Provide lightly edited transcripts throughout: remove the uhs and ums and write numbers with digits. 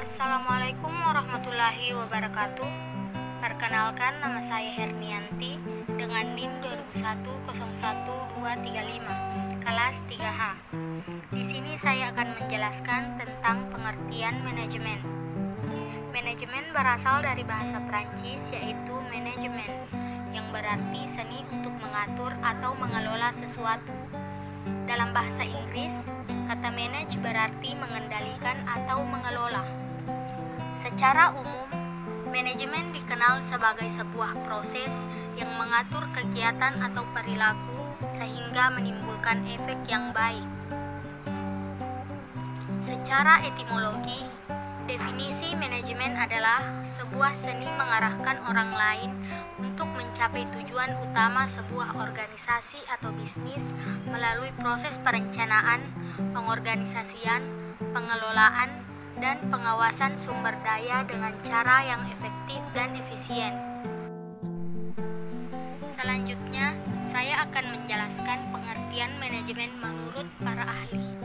Assalamualaikum warahmatullahi wabarakatuh. Perkenalkan, nama saya Hernianti dengan NIM 2101235, kelas 3H. Di sini saya akan menjelaskan tentang pengertian manajemen. Manajemen berasal dari bahasa Prancis yaitu manajemen, yang berarti seni untuk mengatur atau mengelola sesuatu. Dalam bahasa Inggris, kata manage berarti mengendalikan atau mengelola. Secara umum, manajemen dikenal sebagai sebuah proses yang mengatur kegiatan atau perilaku sehingga menimbulkan efek yang baik. Secara etimologi, definisi manajemen adalah sebuah seni mengarahkan orang lain untuk mencapai tujuan utama sebuah organisasi atau bisnis melalui proses perencanaan, pengorganisasian, pengelolaan, dan pengawasan sumber daya dengan cara yang efektif dan efisien. Selanjutnya, saya akan menjelaskan pengertian manajemen menurut para ahli.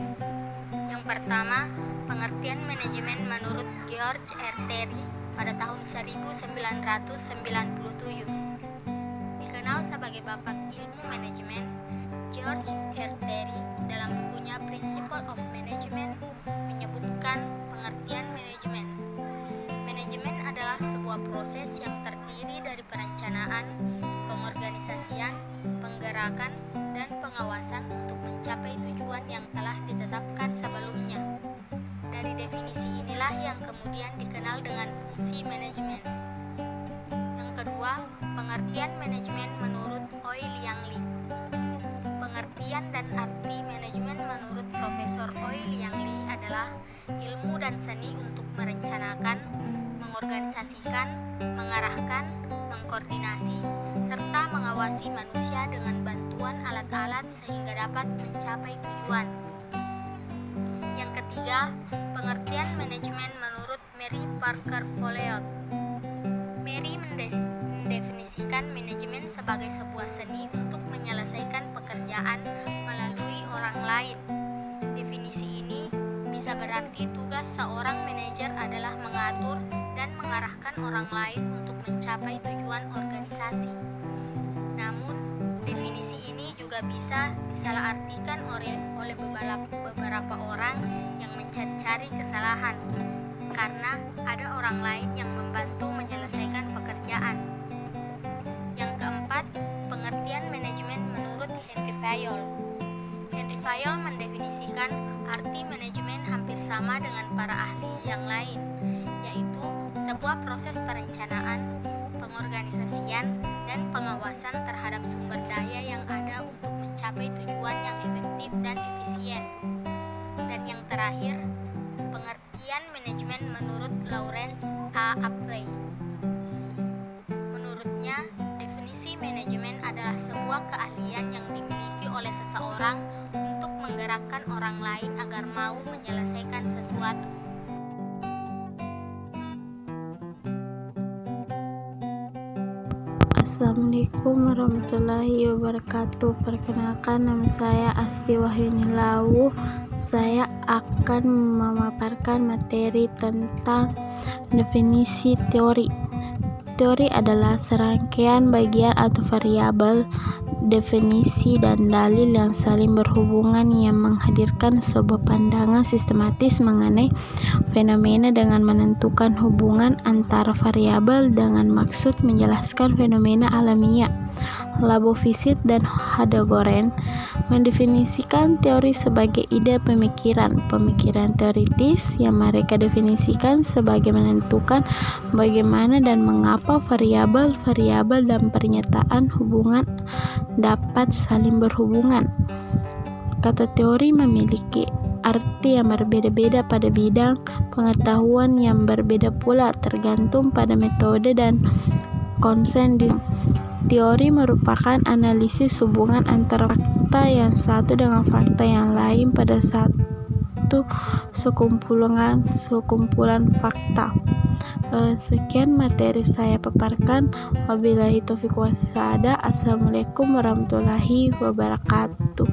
Yang pertama, pengertian manajemen menurut George R. Terry pada tahun 1997. Dikenal sebagai bapak ilmu manajemen, George R. Terry dalam bukunya Principles of Management menyebutkan pengertian manajemen. Manajemen adalah sebuah proses yang terdiri dari perencanaan, pengorganisasian, penggerakan, dan pengawasan untuk mencapai tujuan yang telah ditetapkan sebelumnya. Dari definisi inilah yang kemudian dikenal dengan fungsi manajemen. Yang kedua, pengertian manajemen menurut Oi Liang Li. Pengertian dan arti manajemen menurut Profesor Oi Liang Li adalah ilmu dan seni untuk merencanakan, mengorganisasikan, mengarahkan, mengkoordinasi, serta mengawasi manusia dengan bantuan alat-alat sehingga dapat mencapai tujuan. Yang ketiga, pengertian manajemen menurut Mary Parker Follett. Mary mendefinisikan manajemen sebagai sebuah seni untuk menyelesaikan pekerjaan melalui orang lain. Definisi ini bisa berarti tugas seorang manajer adalah mengatur dan mengarahkan orang lain untuk mencapai tujuan organisasi. Namun, definisi ini juga bisa disalahartikan oleh beberapa orang yang mencari-cari kesalahan, karena ada orang lain yang membantu menyelesaikan pekerjaan. Yang keempat, pengertian manajemen menurut Henry Fayol. Henry Fayol mendefinisikan arti manajemen hampir sama dengan para ahli yang lain, yaitu sebuah proses perencanaan, pengorganisasian, dan pengawasan terhadap sumber daya yang ada untuk mencapai tujuan yang efektif dan efisien. Dan yang terakhir, pengertian manajemen menurut Lawrence A. Apley. Menurutnya, definisi manajemen adalah sebuah keahlian yang dimiliki oleh seseorang untuk menggerakkan orang lain agar mau menyelesaikan sesuatu. Assalamualaikum warahmatullahi wabarakatuh. Perkenalkan, nama saya Asti Wahyuni Lawu. Saya akan memaparkan materi tentang definisi teori. Teori adalah serangkaian bagian atau variabel, definisi, dan dalil yang saling berhubungan yang menghadirkan sebuah pandangan sistematis mengenai fenomena dengan menentukan hubungan antara variabel dengan maksud menjelaskan fenomena alamiah. Labovitz dan Hadagorn mendefinisikan teori sebagai ide pemikiran teoritis yang mereka definisikan sebagai menentukan bagaimana dan mengapa variabel-variabel dan pernyataan hubungan dapat saling berhubungan. Kata teori memiliki arti yang berbeda-beda pada bidang pengetahuan yang berbeda pula tergantung pada metode dan konsen. Teori merupakan analisis hubungan antara fakta yang satu dengan fakta yang lain pada satu sekumpulan fakta. Sekian materi saya paparkan. Wabillahi taufiq wassadah. Assalamualaikum warahmatullahi wabarakatuh.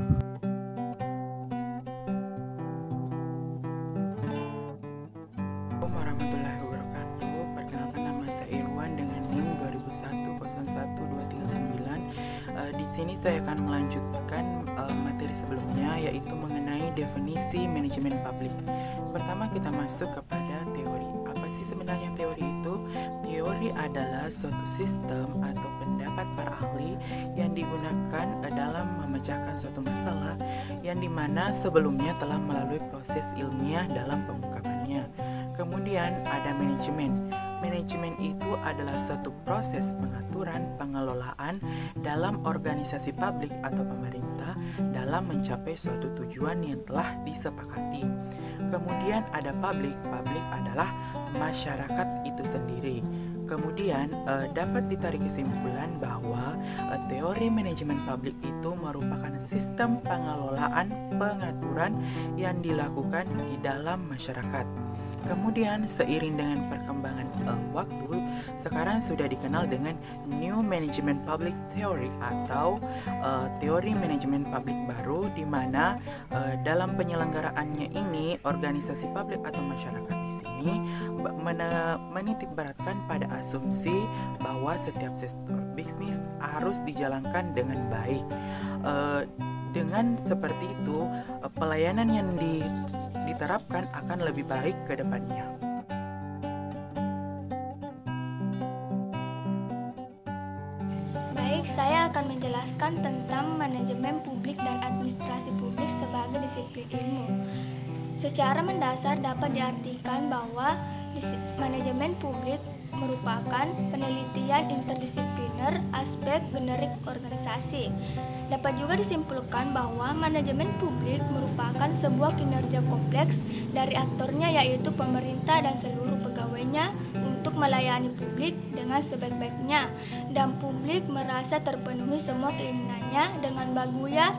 Assalamualaikum sini saya akan melanjutkan materi sebelumnya, yaitu mengenai definisi manajemen publik. Pertama kita masuk kepada teori. Apa sih sebenarnya teori itu? Teori adalah suatu sistem atau pendapat para ahli yang digunakan dalam memecahkan suatu masalah yang dimana sebelumnya telah melalui proses ilmiah dalam pengungkapannya. Kemudian ada manajemen. Manajemen itu adalah suatu proses pengaturan pengelolaan dalam organisasi publik atau pemerintah dalam mencapai suatu tujuan yang telah disepakati. Kemudian ada publik. Publik adalah masyarakat itu sendiri. Kemudian dapat ditarik kesimpulan bahwa teori manajemen publik itu merupakan sistem pengelolaan pengaturan yang dilakukan di dalam masyarakat. Kemudian seiring dengan perkembangan waktu, sekarang sudah dikenal dengan New Management Public Theory atau teori manajemen publik baru, di mana dalam penyelenggaraannya ini organisasi publik atau masyarakat di sini menitikberatkan pada asumsi bahwa setiap sektor bisnis harus dijalankan dengan baik. Dengan seperti itu, pelayanan yang diterapkan akan lebih baik ke depannya. Baik, saya akan menjelaskan tentang manajemen publik dan administrasi publik sebagai disiplin ilmu. Secara mendasar dapat diartikan bahwa manajemen publik merupakan penelitian interdisipliner aspek generik organisasi. Dapat juga disimpulkan bahwa manajemen publik merupakan sebuah kinerja kompleks dari aktornya, yaitu pemerintah dan seluruh pegawainya, untuk melayani publik dengan sebaik-baiknya, dan publik merasa terpenuhi semua keinginannya dengan baguya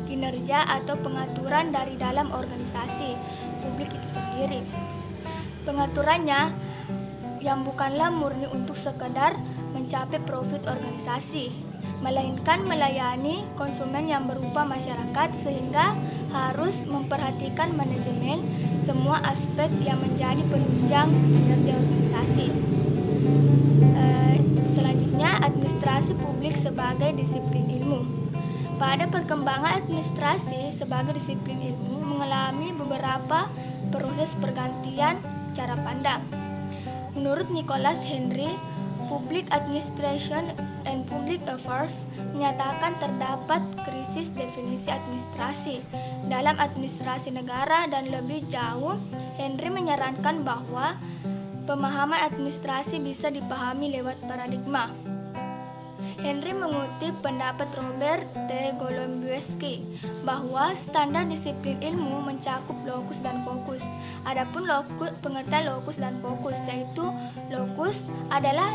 kinerja atau pengaturan dari dalam organisasi publik itu sendiri. Pengaturannya yang bukanlah murni untuk sekedar mencapai profit organisasi, melainkan melayani konsumen yang berupa masyarakat, sehingga harus memperhatikan manajemen semua aspek yang menjadi penunjang kinerja organisasi. Selanjutnya, administrasi publik sebagai disiplin ilmu. Pada perkembangan administrasi sebagai disiplin ilmu mengalami beberapa proses pergantian cara pandang. Menurut Nicholas Henry, Public Administration and Public Affairs menyatakan terdapat krisis definisi administrasi dalam administrasi negara, dan lebih jauh, Henry menyarankan bahwa pemahaman administrasi bisa dipahami lewat paradigma. Henry mengutip pendapat Robert T. Golombieski bahwa standar disiplin ilmu mencakup lokus dan fokus. Adapun pengertian lokus dan fokus, yaitu lokus adalah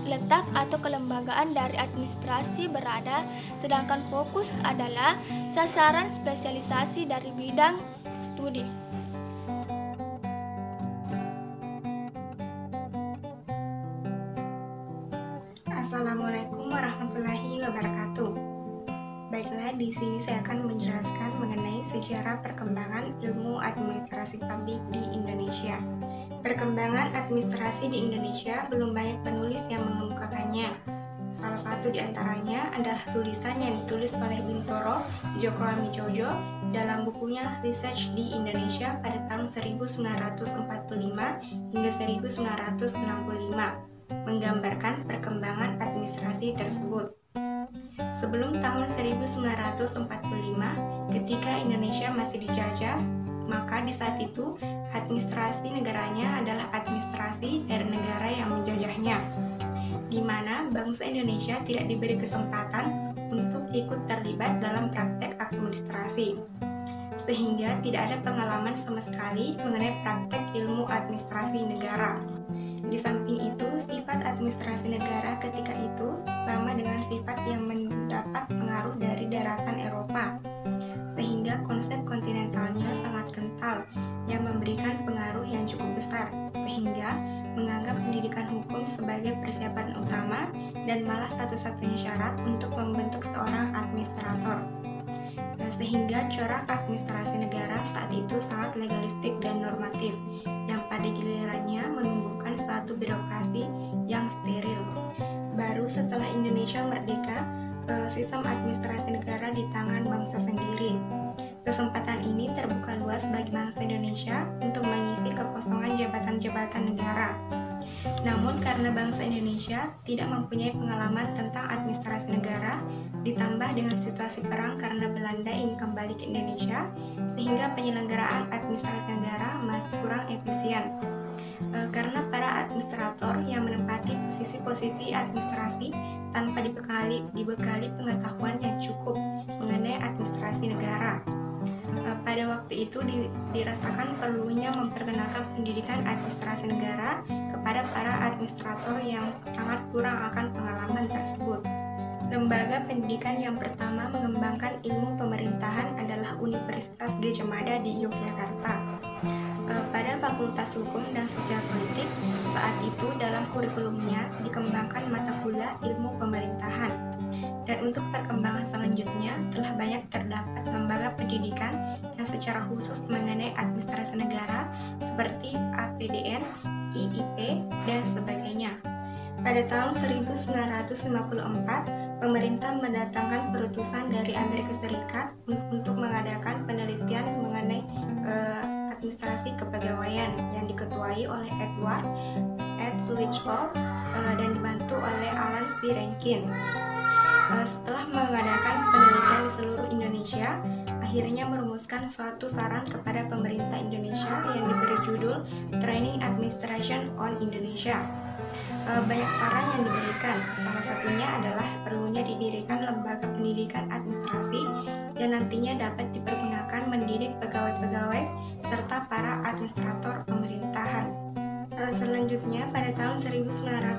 letak atau kelembagaan dari administrasi berada, sedangkan fokus adalah sasaran spesialisasi dari bidang studi. Assalamualaikum warahmatullahi wabarakatuh. Baiklah, di sini saya akan menjelaskan mengenai sejarah perkembangan ilmu administrasi publik di Indonesia. Perkembangan administrasi di Indonesia belum banyak penulis yang mengemukakannya. Salah satu di antaranya adalah tulisan yang ditulis oleh Bintoro Djoko Amijojo dalam bukunya Research di Indonesia pada tahun 1945 hingga 1965. Menggambarkan perkembangan administrasi tersebut. Sebelum tahun 1945, ketika Indonesia masih dijajah, maka di saat itu administrasi negaranya adalah administrasi dari negara yang menjajahnya, di mana bangsa Indonesia tidak diberi kesempatan untuk ikut terlibat dalam praktek administrasi, sehingga tidak ada pengalaman sama sekali mengenai praktek ilmu administrasi negara. Di samping itu, sifat administrasi negara ketika itu sama dengan sifat yang mendapat pengaruh dari daratan Eropa, sehingga konsep kontinentalnya sangat kental yang memberikan pengaruh yang cukup besar, sehingga menganggap pendidikan hukum sebagai persiapan utama dan malah satu-satunya syarat untuk membentuk seorang administrator. Sehingga corak administrasi negara saat itu sangat legalistik dan normatif, yang pada gilirannya menumbuhkan suatu birokrasi yang steril. Baru setelah Indonesia merdeka, sistem administrasi negara di tangan bangsa sendiri. Kesempatan ini terbuka luas bagi bangsa Indonesia untuk mengisi kekosongan jabatan-jabatan negara. Namun karena bangsa Indonesia tidak mempunyai pengalaman tentang administrasi negara, ditambah dengan situasi perang karena Belanda ingin kembali ke Indonesia, sehingga penyelenggaraan administrasi negara masih kurang efisien. Karena para administrator yang menempati posisi-posisi administrasi tanpa dibekali pengetahuan yang cukup mengenai administrasi negara. Pada waktu itu dirasakan perlunya memperkenalkan pendidikan administrasi negara kepada para administrator yang sangat kurang akan pengalaman tersebut. Lembaga pendidikan yang pertama mengembangkan ilmu pemerintahan adalah Universitas Gadjah Mada di Yogyakarta. Pada Fakultas Hukum dan Sosial Politik, saat itu dalam kurikulumnya dikembangkan mata kuliah ilmu pemerintahan. Dan untuk perkembangan selanjutnya telah banyak terdapat lembaga pendidikan yang secara khusus mengenai administrasi negara seperti APDN, IIP, dan sebagainya. Pada tahun 1954, pemerintah mendatangkan perutusan dari Amerika Serikat untuk mengadakan penelitian mengenai administrasi kepegawaian yang diketuai oleh Edward H. Litchfield dan dibantu oleh Alan C. Rankin. Setelah mengadakan penelitian di seluruh Indonesia, akhirnya merumuskan suatu saran kepada pemerintah Indonesia yang diberi judul Training Administration on Indonesia. Banyak saran yang diberikan, salah satunya adalah perlunya didirikan lembaga pendidikan administrasi yang nantinya dapat dipergunakan mendidik pegawai-pegawai serta para administrator pemerintahan. Selanjutnya, pada tahun 1956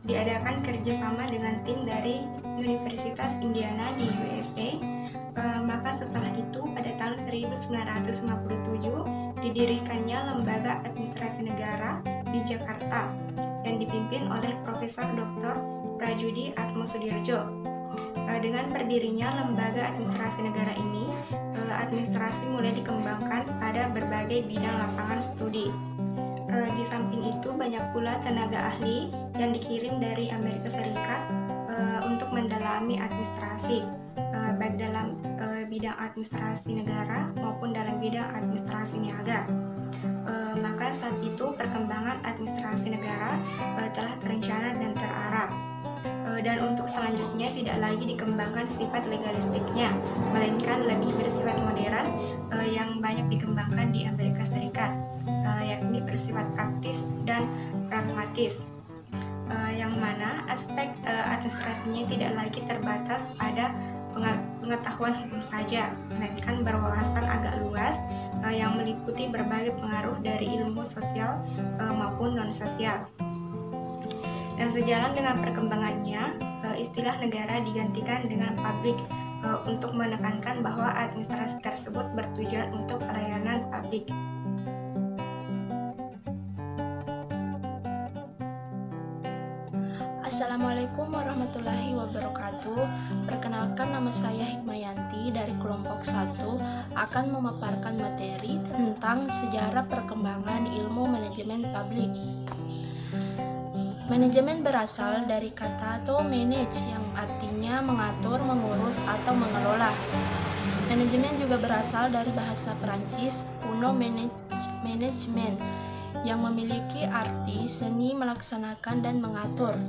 diadakan kerjasama dengan tim dari Universitas Indiana di USA. Maka setelah itu, pada tahun 1957 didirikannya Lembaga Administrasi Negara di Jakarta yang dipimpin oleh Profesor Dr. Prajudi Atmosudirjo. Dengan berdirinya Lembaga Administrasi Negara ini, administrasi mulai dikembangkan pada berbagai bidang lapangan studi. Di samping itu banyak pula tenaga ahli yang dikirim dari Amerika Serikat untuk mendalami administrasi, baik dalam bidang administrasi negara maupun dalam bidang administrasi niaga. Maka saat itu perkembangan administrasi negara telah terencana dan terarah. Dan untuk selanjutnya tidak lagi dikembangkan sifat legalistiknya, melainkan lebih bersifat modern yang banyak dikembangkan di Amerika Serikat, yakni bersifat praktis dan pragmatis, yang mana aspek administrasinya tidak lagi terbatas pada pengetahuan hukum saja, melainkan berwawasan agak luas yang meliputi berbagai pengaruh dari ilmu sosial maupun non-sosial. Dan sejalan dengan perkembangannya, istilah negara digantikan dengan publik untuk menekankan bahwa administrasi tersebut bertujuan untuk pelayanan publik. Assalamualaikum warahmatullahi wabarakatuh. Perkenalkan, nama saya Hikmayanti dari kelompok 1 akan memaparkan materi tentang sejarah perkembangan ilmu manajemen publik. Manajemen berasal dari kata to manage yang artinya mengatur, mengurus, atau mengelola. Manajemen juga berasal dari bahasa Perancis kuno management yang memiliki arti seni melaksanakan dan mengatur.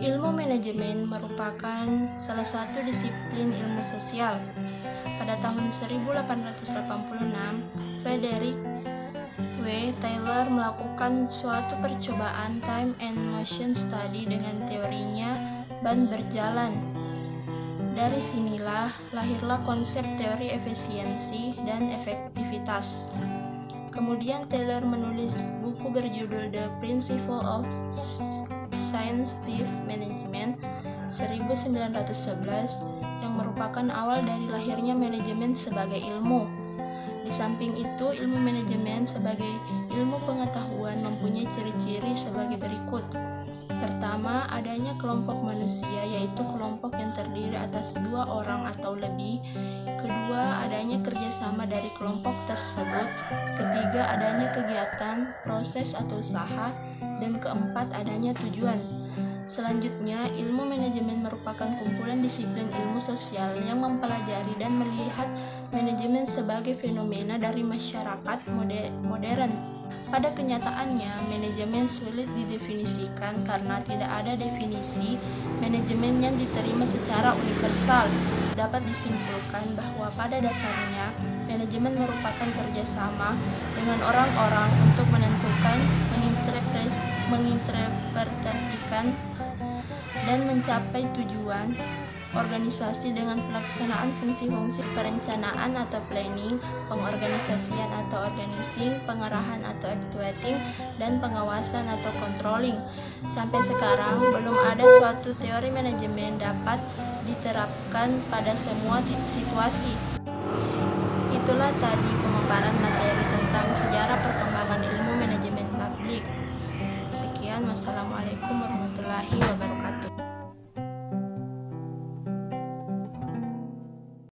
Ilmu manajemen merupakan salah satu disiplin ilmu sosial. Pada tahun 1886, Frederick W. Taylor melakukan suatu percobaan time and motion study dengan teorinya ban berjalan. Dari sinilah lahirlah konsep teori efisiensi dan efektivitas. Kemudian Taylor menulis buku berjudul The Principle of Scientific Management 1911 yang merupakan awal dari lahirnya manajemen sebagai ilmu. Di samping itu, ilmu manajemen sebagai ilmu pengetahuan mempunyai ciri-ciri sebagai berikut. Pertama, adanya kelompok manusia, yaitu kelompok yang terdiri atas 2 orang atau lebih. Kedua, adanya kerjasama dari kelompok tersebut. Ketiga, adanya kegiatan, proses atau usaha. Dan keempat, adanya tujuan. Selanjutnya, ilmu manajemen merupakan kumpulan disiplin ilmu sosial yang mempelajari dan melihat manajemen sebagai fenomena dari masyarakat modern. Pada kenyataannya, manajemen sulit didefinisikan karena tidak ada definisi manajemen yang diterima secara universal. Dapat disimpulkan bahwa pada dasarnya, manajemen merupakan kerjasama dengan orang-orang untuk menentukan, menginterpretasikan, dan mencapai tujuan organisasi dengan pelaksanaan fungsi-fungsi perencanaan atau planning, pengorganisasian atau organizing, pengarahan atau actuating, dan pengawasan atau controlling. Sampai sekarang, belum ada suatu teori manajemen dapat diterapkan pada semua situasi. Itulah tadi pemaparan materi tentang sejarah perkembangan ilmu manajemen publik. Sekian, wassalamualaikum warahmatullahi wabarakatuh.